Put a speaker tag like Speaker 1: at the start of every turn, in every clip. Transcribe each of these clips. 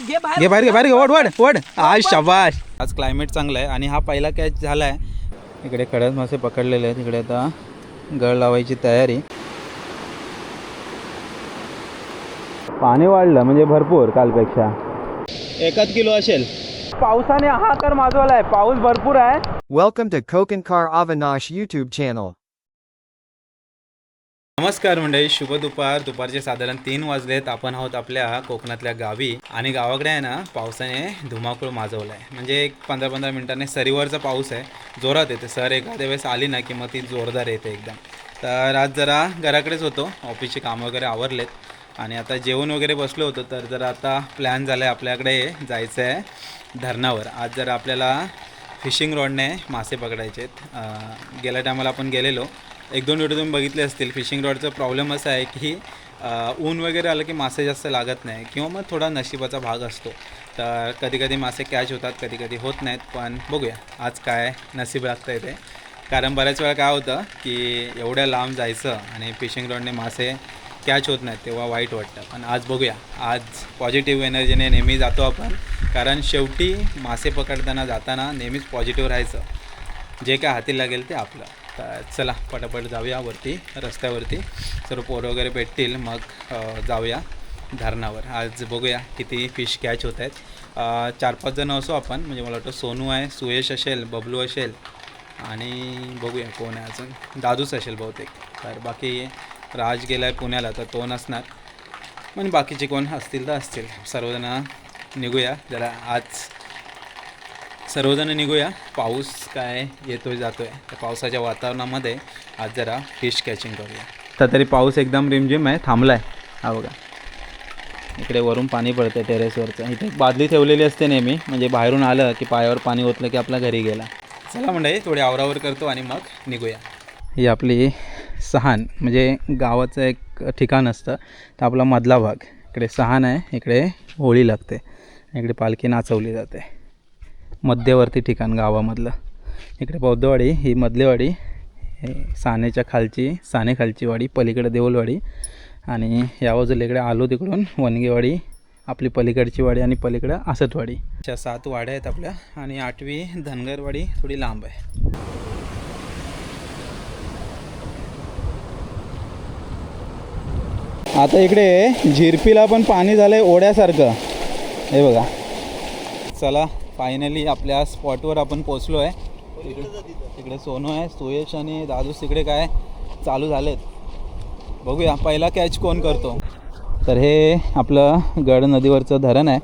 Speaker 1: घे बाहेर ओढ ओढ ओढ. आज शाबाश. आज क्लायमेट चांगलं आहे आणि हा पहिला कॅच झाला आहे. इकडे खडक मासे पकडलेले आहेत. इकडे आता गळ लावायची तयारी. पाणी वाढलं म्हणजे भरपूर कालपेक्षा. 1 किलो असेल. पावसाने हाहाकार माजवला आहे. पाऊस भरपूर आहे.
Speaker 2: Welcome to Kokankar Avinash YouTube channel.
Speaker 1: नमस्कार मंडळी, शुभ दुपार. दुपारचे साधारण 3 वाजलेत. आपण आहोत आपल्या कोकणातल्या गावी आणि गावाकडे आहे ना पावसाने धुमाकूळ माजवला आहे. म्हणजे एक 15-15 मिनिटांनी सरीवरचा पाऊस आहे, जोरात येते. सर एखाद्या वेळेस आली ना की मग ती जोरदार येते एकदम. तर आज जरा घराकडेच होतो, ऑफिसचे कामं वगैरे आवरलेत आणि आता जेवण वगैरे बसलो होतो. तर जरा आता प्लॅन झाला आहे आपल्याकडे जायचं आहे धरणावर. आज जरा आपल्याला फिशिंग रॉडने मासे पकडायचे आहेत. गेल्या टायमाला आपण गेलेलो, 1-2 व्हिडिओ तुम्ही बघितले असतील. फिशिंग रॉडचा प्रॉब्लेम असा आहे की ऊन वगैरे आलं की मासे जास्त लागत नाही किंवा मग थोडा नशिबाचा भाग असतो. तर कधी मासे कॅच होतात, कधी होत नाहीत. पण बघूया आज काय नशीब लागतं आहे ते. कारण बऱ्याच वेळा काय होतं की एवढ्या लांब जायचं आणि फिशिंग रॉडने मासे कॅच होत नाहीत तेव्हा वाईट वाटतं. पण आज बघूया, आज पॉझिटिव्ह एनर्जीने नेहमी जातो आपण. कारण शेवटी मासे पकडताना जाताना नेहमीच पॉझिटिव्ह राहायचं. जे काय हाती लागेल ते आपलं. तर चला पटापट जाऊया वरती, रस्त्यावरती. सर्व पोरं वगैरे भेटतील मग जाऊया धरणावर. आज बघूया किती फिश कॅच होत आहेत. 4-5 जण असो आपण. म्हणजे मला वाटतं सोनू आहे, सुयश असेल, बबलू असेल आणि बघूया कोण आहे अजून, दादूच असेल बहुतेक. तर बाकी राज गेला आहे पुण्याला तर तो नसणार. म्हणजे बाकीचे कोण असतील तर असतील. सर्वजण निघूया जरा आज, सर्वजण निघूया. पाऊस काय येतोय जातोय, तर पावसाच्या वातावरणामध्ये आज जरा फिश कॅचिंग करूया. तर तरी पाऊस एकदम रिमझिम आहे, थांबला आहे. हा बघा इकडे वरून पाणी पडतं टेरेसवरचं. इथे बादली ठेवलेली असते नेहमी, म्हणजे बाहेरून आलं की पायावर पाणी ओतलं की आपल्या घरी गेला. चला मंडळी थोडी आवरावर करतो आणि मग निघूया. ही आपली सहान, म्हणजे गावाचं एक ठिकाण असतं. तर आपला मधला भाग इकडे सहान आहे. इकडे होळी लागते, इकडे पालखी नाचवली जाते. मध्यवर्ती ठिकाण गावामधलं. इकडे बौद्धवाडी, ही मधलेवाडी, सानेच्या खालची सानेखालची वाडी, पलीकडे देऊलवाडी आणि या बाजूला इकडे आलो तिकडून वनगेवाडी, आपली पलीकडची वाडी आणि पलीकडं आसतवाडी. अशा 7 वाड्या आहेत आपल्या आणि 8वी धनगरवाडी थोडी लांब आहे. आता इकडे झिरपीला पण पाणी झालं आहे ओढ्यासारखं, हे बघा. चला फायनली आपल्या स्पॉटवर आपण पोचलो आहे. तिकडे सोनू आहे, सुयश आणि दादूस तिकडे काय चालू झालेत. बघूया पहिला कॅच कोण करतो. तर हे आपलं गड नदीवरचं धरण आहे.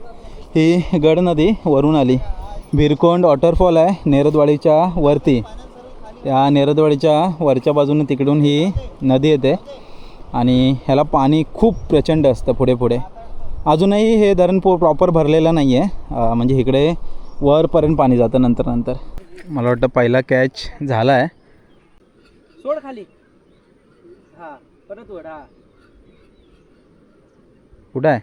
Speaker 1: ही गड नदी वरून आली. भिरकोंड वॉटरफॉल आहे नेरदवाडीच्या वरती. त्या नेरदवाडीच्या वरच्या बाजूने तिकडून ही नदी येते आणि ह्याला पाणी खूप प्रचंड असतं पुढे. अजूनही हे धरण प्रॉपर भरलेलं नाही आहे, म्हणजे इकडे वरपर्यंत पाणी जातं नंतर. मला वाटतं पहिला कॅच झाला आहे.
Speaker 3: सोड खाली. हां परत वड. हां
Speaker 1: कुठं आहे?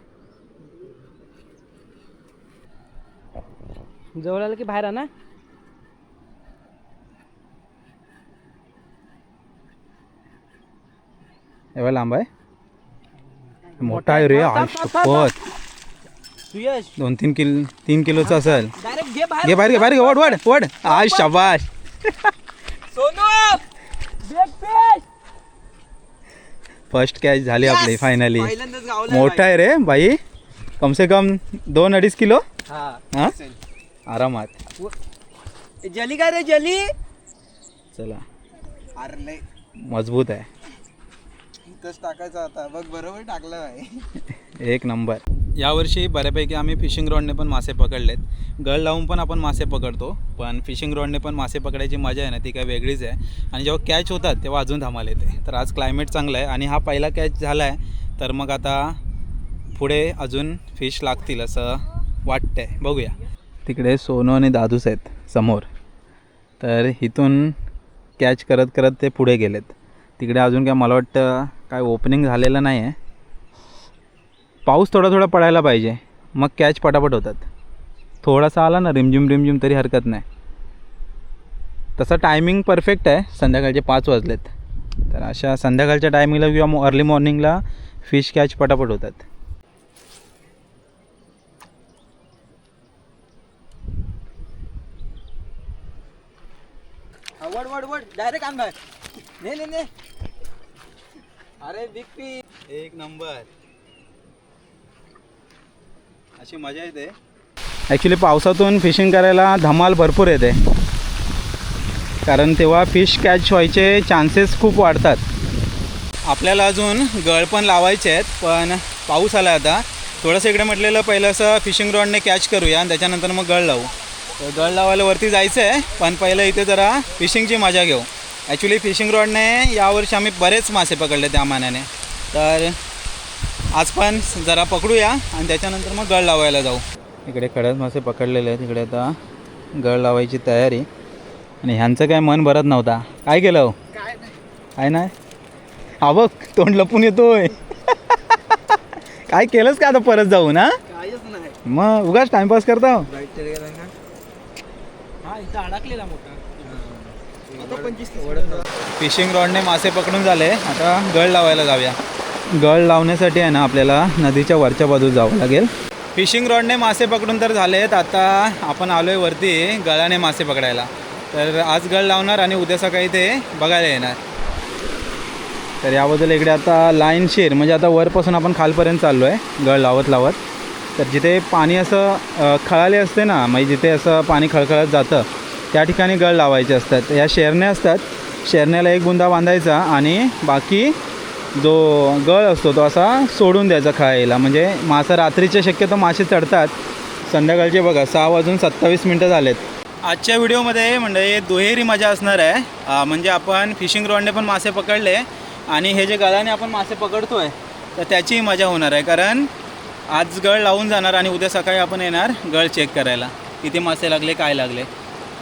Speaker 3: जवळ आलं की बाहेर आणा.
Speaker 1: एवढा लांब आहे? मोठा आहे रे. आज शपथ.
Speaker 3: सुयश
Speaker 1: 3 किलोचा असेल.
Speaker 3: डायरेक्ट
Speaker 1: घे बाहेर ओढ. आज शाबाश.
Speaker 3: Sonu big fish.
Speaker 1: First catch झाली आपली फायनली.
Speaker 3: पहिल्यांदाच गावला.
Speaker 1: मोठा आहे रे भाई, कमसे कम 2-2.5 किलो.
Speaker 3: हां
Speaker 1: आरामात.
Speaker 3: जली काय रे जली.
Speaker 1: चला
Speaker 3: अरे लय
Speaker 1: मजबूत आहे.
Speaker 3: इथंच टाकायचा आता बघ, बरोबर टाकलं आहे.
Speaker 1: एक नंबर. यावर्षी बऱ्यापैकी आम्ही फिशिंग रॉडने पण मासे पकडलेत. गळ लावून पण आपण मासे पकडतो, पण फिशिंग रॉडने पण मासे पकडायची मजा आहे ना ती काय वेगळीच आहे. आणि जेव्हा कॅच होतात तेव्हा अजून धमाल येते. तर आज क्लायमेट चांगलं आहे आणि हा पहिला कॅच झाला आहे. तर मग आता पुढे अजून फिश लागतील असं वाटतंय, बघूया. तिकडे सोनू आणि दादूस आहेत समोर. तर इथून कॅच करत ते पुढे गेलेत. तिकडे अजून काय मला वाटतं काय ओपनिंग झालेलं नाही आहे. पाऊस थोडा पडायला पाहिजे, मग कॅच पटापट होतात. थोडासा आला ना रिमझिम तरी हरकत नाही. तसा टायमिंग परफेक्ट आहे. संध्याकाळचे 5 वाजलेत. तर अशा संध्याकाळच्या टायमिंगला किंवा अर्ली मॉर्निंगला फिश कॅच पटापट होतात.
Speaker 3: वड वड वड डायरेक्ट आण बाय. ने अरे बिग पीस
Speaker 1: एक नंबर. अशी मजा येते. ॲक्च्युली पावसातून फिशिंग करायला धमाल भरपूर येते, कारण तेव्हा फिश कॅच व्हायचे चान्सेस खूप वाढतात. आपल्याला अजून गळ पण लावायचे आहेत, पण पाऊस आला आता. थोडंसं इकडे म्हटलेलं पहिलं असं फिशिंग रॉडने कॅच करूया आणि त्याच्यानंतर मग गळ लावू. तर गळ लावायला वरती जायचं आहे, पण पहिलं इथे जरा फिशिंगची मजा घेऊ. ॲक्च्युली फिशिंग रॉडने यावर्षी आम्ही बरेच मासे पकडले त्या मानाने, तर आज पण जरा पकडूया आणि त्याच्यानंतर मग गळ लावायला जाऊ. इकडे खडक मासे पकडलेले आहेत, इकडे आता गळ लावायची तयारी. आणि ह्यांचं काय मन भरत नव्हता. काय केलं हो? काय नाही. हा बघ तोंड लपून येतोय. काय केलंच का आता परत जाऊ ना?
Speaker 3: काहीच नाही.
Speaker 1: मग उगाच टाइमपास करता.
Speaker 3: हा इथं अडकलेला मोठा.
Speaker 1: फिशिंग रॉडने मासे पकडून झाले, आता गळ लावायला जाऊया. गळ लावण्यासाठी आहे ना आपल्याला नदीच्या वरच्या बाजूला जावं लागेल. फिशिंग रॉडने मासे पकडून तर झालेत, आता आपण आलो आहे वरती गळाने मासे पकडायला. तर आज गळ लावणार आणि उद्या सकाळी ते बघायला येणार. तर याबद्दल इकडे आता लाईनशीर म्हणजे आता वरपासून आपण खालपर्यंत चाललो आहे गळ लावत लावत. तर जिथे पाणी असं खळाले असते ना, म्हणजे जिथे असं पाणी खळखळत जातं त्या ठिकाणी गळ लावायचे असतात. या शेरण्या असतात, शेरण्याला एक बुंदा बांधायचा आणि बाकी जो गळ असतो तो असा सोडून द्यायचा खळायला. म्हणजे मासा रात्रीच्या शक्यतो मासे चढतात. संध्याकाळचे बघा 6:27 झालेत. आजच्या व्हिडिओमध्ये म्हणजे दुहेरी मजा असणार आहे. म्हणजे आपण फिशिंग रॉडने पण मासे पकडले आणि हे जे गळाने आपण मासे पकडतो आहे तर त्याचीही मजा होणार आहे, कारण आज गळ लावून जाणार आणि उद्या सकाळी आपण येणार गळ चेक करायला किती मासे लागले काय लागले.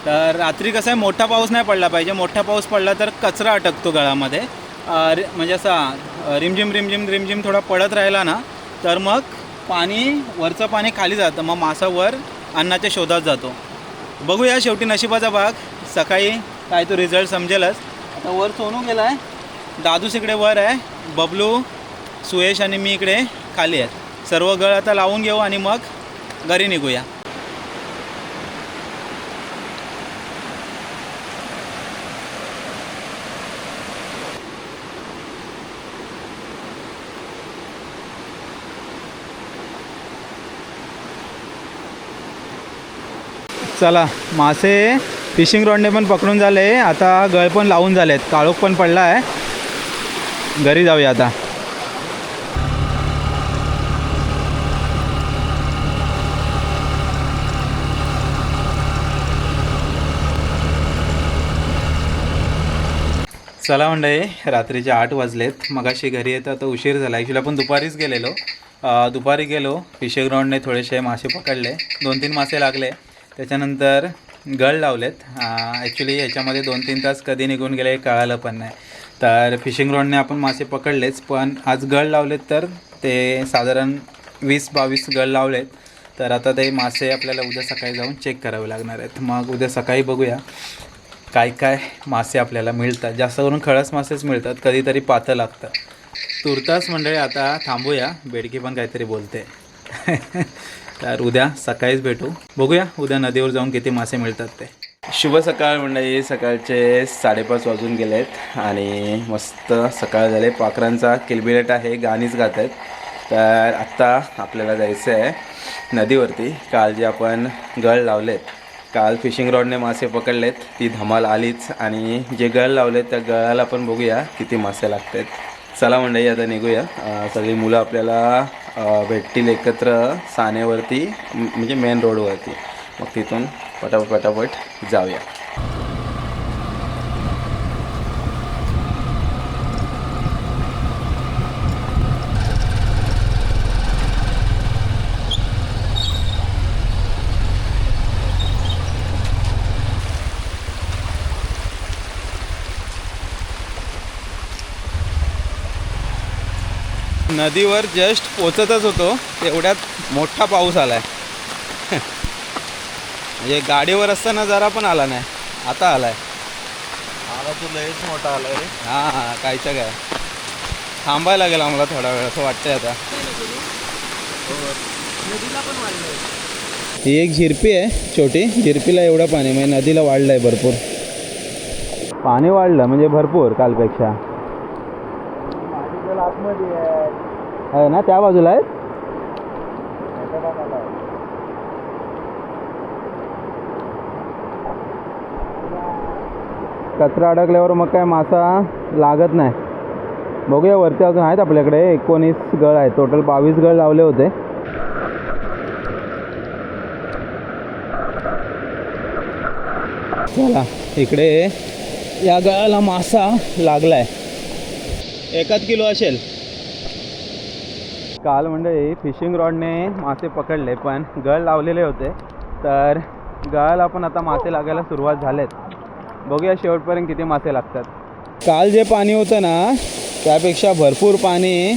Speaker 1: तर रात्री कसं आहे, मोठा पाऊस नाही पडला पाहिजे. मोठा पाऊस पडला तर कचरा अटकतो गळामध्ये. म्हणजे असा रिमझिम रिमझिम रिमझिम थोडा पडत राहिला ना तर मग पाणी वरचं पाणी खाली जातं, मग मासा वर अन्नाच्या शोधात जातो. बघूया शेवटी नशिबाचा भाग. सकाळी काय तो रिझल्ट समजेलच. आता वर सोनू गेला आहे, दादूस इकडे वर आहे, बबलू सुयश आणि मी इकडे खाली आहेत. सर्व गळ आता लावून घेऊ आणि मग घरी निघूया. चला, मासे फिशिंग रॉडने पण पकडून झाले, आता गळ पण लावून झालेत, काळोख पण पडला आहे. घरी जाऊया आता. चला मंडळी, रात्रीचे 8 वाजलेत. मगाशी घरी येतं तर उशीर झाला. ॲक्च्युली आपण दुपारीच गेलेलो. दुपारी गेलो, फिशिंग रॉडने थोडेसे मासे पकडले, 2-3 मासे लागले. त्याच्यानंतर गळ लावलेत. ॲक्च्युली ह्याच्यामध्ये 2-3 तास कधी निघून गेले कळालं पण नाही. तर फिशिंग रॉडने आपण मासे पकडलेच, पण आज गळ लावलेत तर ते साधारण 20-22 गळ लावलेत. तर आता ते मासे आपल्याला उद्या सकाळी जाऊन चेक करावे लागणार आहेत. मग उद्या सकाळी बघूया काय काय मासे आपल्याला मिळतात. जास्त करून खळस मासेच मिळतात, कधीतरी पातं लागतं. तुर्तास मंडळी आता थांबूया, बेडकी पण काहीतरी बोलते. तर उद्या सकाळीच भेटू, बघूया उद्या नदीवर जाऊन किती मासे मिळतात ते. शुभ सकाळ मंडळी. सकाळचे 5:30 वाजून गेलेत आणि मस्त सकाळ झाले. पाखरांचा किलबिलाट आहे, गाणीच गात आहेत. तर आत्ता आपल्याला जायचं आहे नदीवरती. काल जे आपण गळ लावलेत, काल फिशिंग रॉडने मासे पकडलेत, ती धमाल आलीच. आणि जे गळ लावलेत त्या गळाला पण बघूया किती मासे लागतात. चला मंडळी आता निघूया. सगळी मुलं आपल्याला भेटतील एकत्र सानेवरती, म्हणजे मेन रोडवरती. मग तिथून पटापट जाऊया. नदीवर जस्ट पोचतच होतो तेवढ्यात मोठा पाऊस आला आहे. म्हणजे गाडीवर असताना जरा पण आला नाही, आता आला आहे.
Speaker 3: आला तो लयच मोठा आला रे.
Speaker 1: हां, कायचं काय, थांबायला लागेल आम्हाला थोडा वेळ असं वाटतंय आता.
Speaker 3: नदीला पण वाढलंय.
Speaker 1: ही एक झिरपी आहे, छोटी झिरपीला एवढं पाणी, म्हणजे नदीला वाढलं आहे भरपूर. पाणी वाढलं म्हणजे भरपूर कालपेक्षा.
Speaker 3: आतमध्ये
Speaker 1: आहे ना, त्या बाजूला आहेत. कचरा अडकल्यावर मग काय मासा लागत नाही. बघूया वरती अजून आहेत आपल्याकडे 19 गळ आहेत. टोटल 22 गळ लावले होते. चला इकडे या गळाला मासा लागलाय. 1 किलो असेल. काल म्हणजे फिशिंग रॉडने मासे पकडले पण गळ लावलेले होते, तर गळाला पण आता मासे लागायला सुरुवात झालेत. बघूया शेवटपर्यंत किती मासे लागतात. काल जे पाणी होतं ना त्यापेक्षा भरपूर पाणी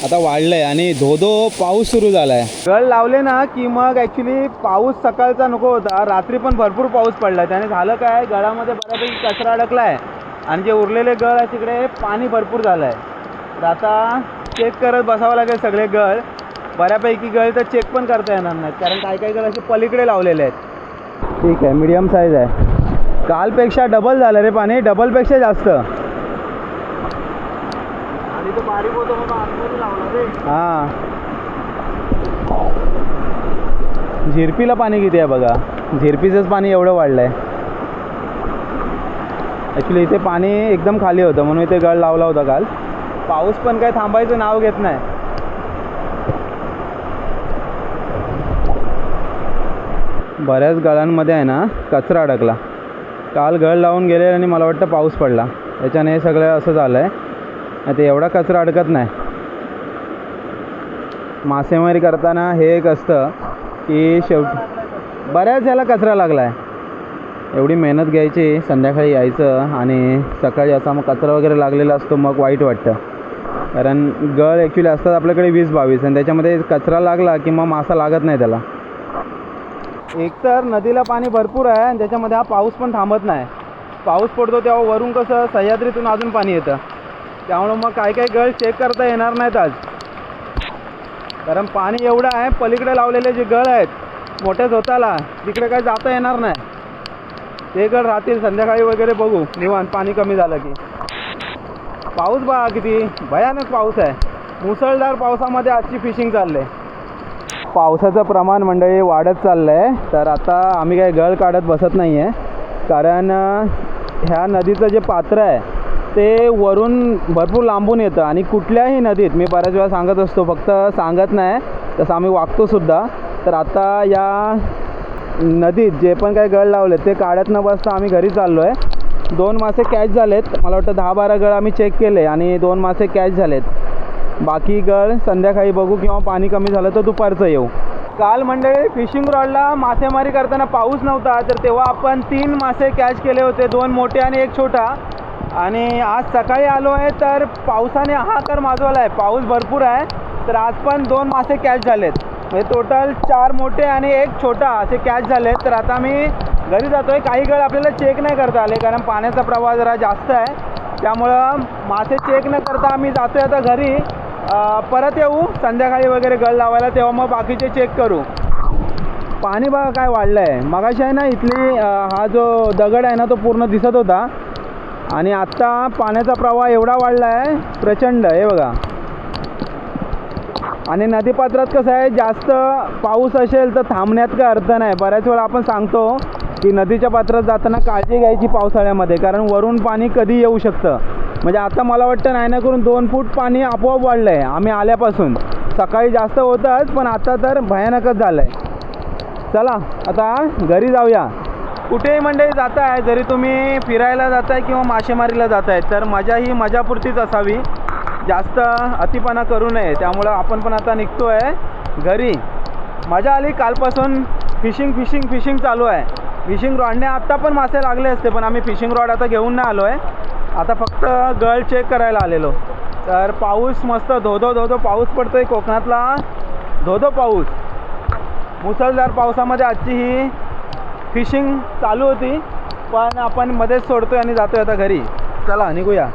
Speaker 1: आता वाढलं आहे आणि धोधो पाऊस सुरू झाला आहे. गळ लावले ना की मग ॲक्च्युली पाऊस सकाळचा नको होता, रात्री पण भरपूर पाऊस पडला. त्याने झालं काय, गळामध्ये बऱ्यापैकी कचरा अडकला आहे आणि जे उरलेले गळ आहे तिकडे पाणी भरपूर झालं आहे. तर आता चेक करत बसावं लागेल सगळे गळ. बऱ्यापैकी गळ तर चेक पण करता येणार नाहीत कारण काही गळ असे पलीकडे लावलेले आहेत. ठीक आहे, मीडियम साईज आहे. कालपेक्षा डबल झालं रे पाणी, डबलपेक्षा जास्त.
Speaker 3: आणि तो बारीक होतो मग आतमध्ये लावला रे.
Speaker 1: हां, झिरपीला पाणी किती आहे बघा. झिरपीचंच पाणी एवढं वाढलं आहे. ॲक्च्युली इथे पाणी एकदम खाली होतं म्हणून इथे गळ लावला होता काल. पाऊस पण काय थांबायचं नाव घेत नाही. बऱ्याच गळांमध्ये आहे ना कचरा अडकला. काल गळ लावून गेले आणि मला वाटतं पाऊस पडला, त्याच्याने हे सगळं असं झालं आहे. आता एवढा कचरा अडकत नाही. मासेमारी करताना हे एक असतं की शेवटी बऱ्याच याला कचरा लागला आहे. एवढी मेहनत घ्यायची, संध्याकाळी यायचं आणि सकाळी असा मग कचरा वगैरे लागलेला असतो, मग वाईट वाटतं. कारण गळ ॲक्च्युली असतात आपल्याकडे 20-22 आणि त्याच्यामध्ये कचरा लागला की मग मासा लागत नाही त्याला. एकतर नदीला पाणी भरपूर आहे आणि त्याच्यामध्ये हा पाऊस पण थांबत नाही. पाऊस पडतो तेव्हा वरून कसं सह्याद्रीतून अजून पाणी येतं, त्यामुळं मग काही गळ चेक करता येणार नाहीत आज. कारण पाणी एवढं आहे, पलीकडे लावलेले जे गळ आहेत मोठ्या झोताला तिकडे काय जाता येणार नाही. ते गळ राहतील, संध्याकाळी वगैरे बघू निवांत पाणी कमी झालं की. पाऊस बघा किती भयानक पाऊस आहे. मुसळधार पावसामध्ये आजची फिशिंग चालले. पावसाचं प्रमाण मंडळी वाढत चाललं आहे. तर आता आम्ही काही गळ काढत बसत नाही आहे कारण ह्या नदीचं जे पात्र आहे ते वरून भरपूर लांबून येतं आणि कुठल्याही नदीत, मी बऱ्याच वेळा सांगत असतो, फक्त सांगत नाही तसं आम्ही वागतोसुद्धा. तर आता या नदीत जे पण काही गळ लावले ते काढत न बसता आम्ही घरी चाललो आहे. 2 मासे कॅच झालेत. मला वाटतं 10-12 गळ आम्ही चेक केले आणि 2 मासे कॅच झालेत. बाकी गळ संध्याकाळी बघू किंवा पाणी कमी झालं तर दुपारचं येऊ. काल मंडळी फिशिंग रॉडला मासेमारी करताना पाऊस नव्हता, तर तेव्हा आपण 3 मासे कॅच केले होते, 2 मोठे आणि 1 छोटा. आणि आज सकाळी आलो आहे तर पावसाने हाहाकार माजवला आहे. पाऊस भरपूर आहे तर आज पण 2 मासे कॅच झालेत. म्हणजे टोटल 4 मोठे आणि 1 छोटा असे कॅच झालेत. तर आता मी घरी जातो आहे. काही गळ आपल्याला चेक नाही करता आले कारण पाण्याचा प्रवाह जरा जास्त आहे, त्यामुळं मासे चेक न करता आम्ही जातो आहे आता घरी. परत येऊ संध्याकाळी वगैरे गळ लावायला, तेव्हा मग बाकीचे चेक करू. पाणी बघा काय वाढलं आहे. मगाशी आहे ना इथली हा जो दगड आहे ना तो पूर्ण दिसत होता आणि आत्ता पाण्याचा प्रवाह एवढा वाढला आहे प्रचंड. हे बघा. आणि नदीपात्रात कसं आहे, जास्त पाऊस असेल तर थांबण्यात काय अर्थ नाही. बऱ्याच वेळा आपण सांगतो की नदीच्या पात्रात जाताना काळजी घ्यायची पावसाळ्यामध्ये, कारण वरून पाणी कधी येऊ शकतं. म्हणजे आता मला वाटतं नाही ना करून 2 फूट पाणी आपोआप वाढलं आहे आम्ही आल्यापासून. सकाळी जास्त होतंच पण आता तर भयानकच झालं आहे. चला आता घरी जाऊया. कुठेही मंडळी जात आहे, जरी तुम्ही फिरायला जात आहे किंवा मासेमारीला जात आहे, तर मजा ही मजापुरतीच असावी, जास्त अतिपणा करू नये. त्यामुळं आपण पण आता निघतो आहे घरी. मजा आली. कालपासून फिशिंग चालू आहे. फिशिंग रॉडने आत्ता पण मासे लागले असते पण आम्ही फिशिंग रॉड आता घेऊन नाही आलो आहे. आता फक्त गळ चेक करायला आलेलो. तर पाऊस मस्त धोधो पाऊस पडतो आहे कोकणातला. धोधो पाऊस, मुसळधार पावसामध्ये आजची ही फिशिंग चालू होती, पण आपण मध्येच सोडतो आहे आणि जातो आहे आता घरी. चला निघूया.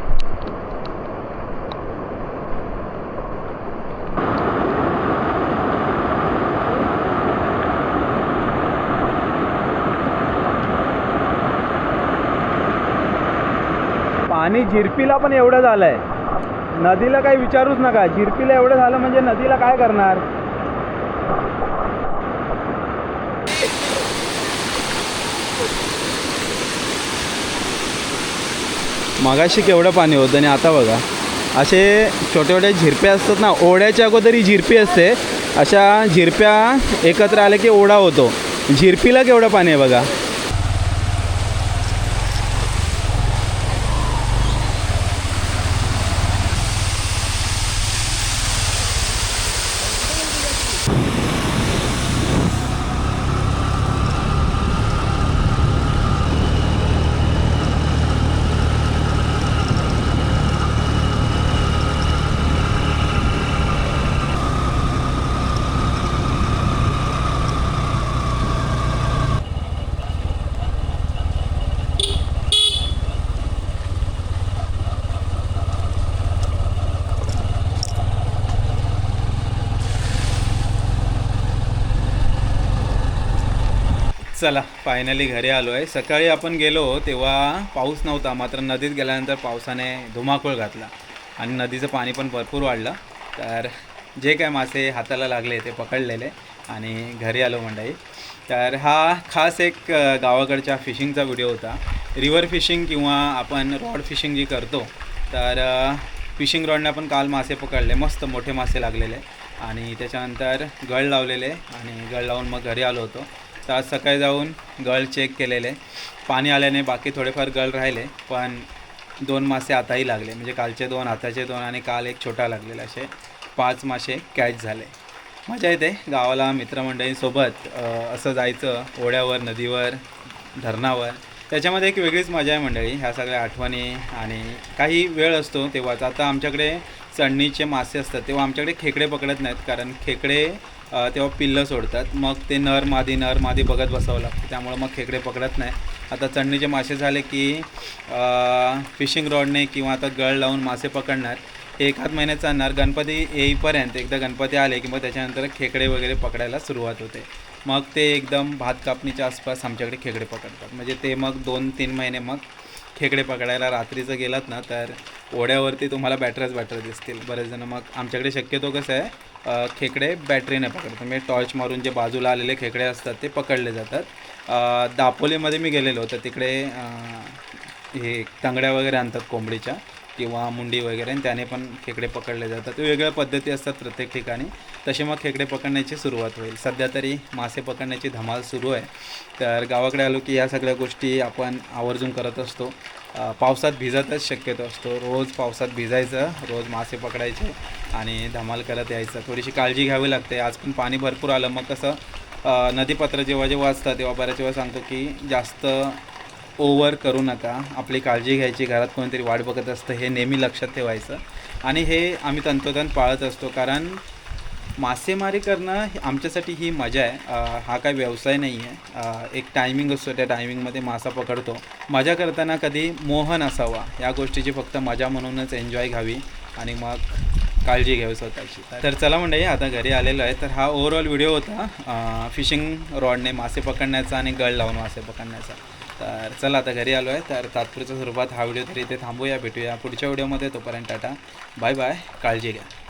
Speaker 1: आणि झिरपीला पण एवढं झालं आहे. नदीला काही विचारूच नका, झिरपीला एवढं झालं म्हणजे नदीला काय करणार. मगाशी केवढं पाणी होतं आणि आता बघा असे छोटे छोटे झिरपे असतात ना, ओढ्याच्या अगोदर ही झिरपी असते, अशा झिरप्या एकत्र आले की ओढा होतो. झिरपीला केवढं पाणी आहे बघा. चला फायनली घरी आलो आहे. सकाळी आपण गेलो तेव्हा पाऊस नव्हता, मात्र नदीत गेल्यानंतर पावसाने धुमाकूळ घातला आणि नदीचं पाणी पण भरपूर वाढलं. तर जे काय मासे हाताला लागले ते पकडलेले आणि घरी आलो मंडळी. तर हा खास एक गावाकडच्या फिशिंगचा व्हिडिओ होता. रिव्हर फिशिंग किंवा आपण रॉड फिशिंग जी करतो, तर फिशिंग रॉडने आपण काल मासे पकडले, मस्त मोठे मासे लागलेले आणि त्याच्यानंतर गळ लावलेले आणि गळ लावून मग घरी आलो होतो. तर आज सकाळी जाऊन गळ चेक केलेले, पाणी आल्याने बाकी थोडेफार गळ राहिले, पण 2 मासे आताही लागले, म्हणजे कालचे 2, आताचे 2 आणि काल एक छोटा लागलेला, असे 5 मासे कॅच झाले. मजा येते गावाला मित्रमंडळींसोबत असं जायचं, ओढ्यावर, नदीवर, धरणावर. त्याच्यामध्ये एक वेगळीच मजा आहे मंडळी. ह्या सगळ्या आठवणी आणि काही वेळ असतो तेव्हाच. आता आमच्याकडे चढणीचे मासे असतात तेव्हा आमच्याकडे खेकडे पकडत नाहीत, कारण खेकडे तेव्हा पिल्लं सोडतात, मग ते नर मादी बघत बसावं लागतं, त्यामुळं मग खेकडे पकडत नाही. आता चढणीचे मासे झाले की फिशिंग रॉडने किंवा आता गळ लावून मासे पकडणार. हे 1 महिन्यात चालणार. गणपती येईपर्यंत, एकदा गणपती आले की मग त्याच्यानंतर खेकडे वगैरे पकडायला सुरुवात होते. मग ते एकदम भात कापणीच्या आसपास आमच्याकडे खेकडे पकडतात, म्हणजे ते मग 2-3 महिने मग खेकडे पकडायला. रात्रीचं गेलात ना तर ओढ्यावरती तुम्हाला बॅटऱ्याच दिसतील बरेच जण. मग आमच्याकडे शक्यतो कसं आहे, खेकडे बॅटरीने पकडतात, म्हणजे टॉर्च मारून जे बाजूला आलेले खेकडे असतात ते पकडले जातात. दापोलीमध्ये मी गेलेलो तर तिकडे हे तंगड्या वगैरे आणतात कोंबडीच्या किंवा मुंडी वगैरे, आणि त्याने पण खेकडे पकडले जातात. वेगवेगळ्या पद्धती असतात प्रत्येक ठिकाणी. तसे मग खेकडे पकडण्याची सुरुवात होईल. सध्या तरी मासे पकडण्याची धमाल सुरू आहे. तर गावाकडे आलो की या सगळ्या गोष्टी आपण आवर्जून करत असतो. पावसात भिजतच शक्यतो असतो. रोज पावसात भिजायचं, रोज मासे पकडायचे आणि धमाल करत यायचं. थोडीशी काळजी घ्यावी लागते. आज पण पाणी भरपूर आलं, मग कसं नदीपात्र जेव्हा असतं तेव्हा बऱ्याच वेळा सांगतो की जास्त ओव्हर करू नका, आपली काळजी घ्यायची, घरात कोणीतरी वाट बघत असतं हे नेहमी लक्षात ठेवायचं. आणि हे आम्ही तंतोतंत पाळत असतो, कारण मासेमारी करणं आमच्यासाठी ही मजा आहे. हा काय व्यवसाय नाही आहे. एक टायमिंग असतो, त्या टायमिंगमध्ये मासा पकडतो. मजा करताना कधी मोह नसावा, या गोष्टीची फक्त मजा म्हणूनच एन्जॉय घ्यावी आणि मग काळजी घ्यावी स्वतःची. तर चला मंडळी, आता घरी आलेलो आहे. तर हा ओव्हरऑल व्हिडिओ होता फिशिंग रॉडने मासे पकडण्याचा आणि गळ लावून मासे पकडण्याचा. तर चला आता घरी आलो आहे. तर तात्पुरत्या स्वरूपात हा व्हिडिओ तरी इथे थांबूया. भेटूया पुढच्या व्हिडिओमध्ये. तोपर्यंत टाटा, बाय बाय, काळजी घ्या.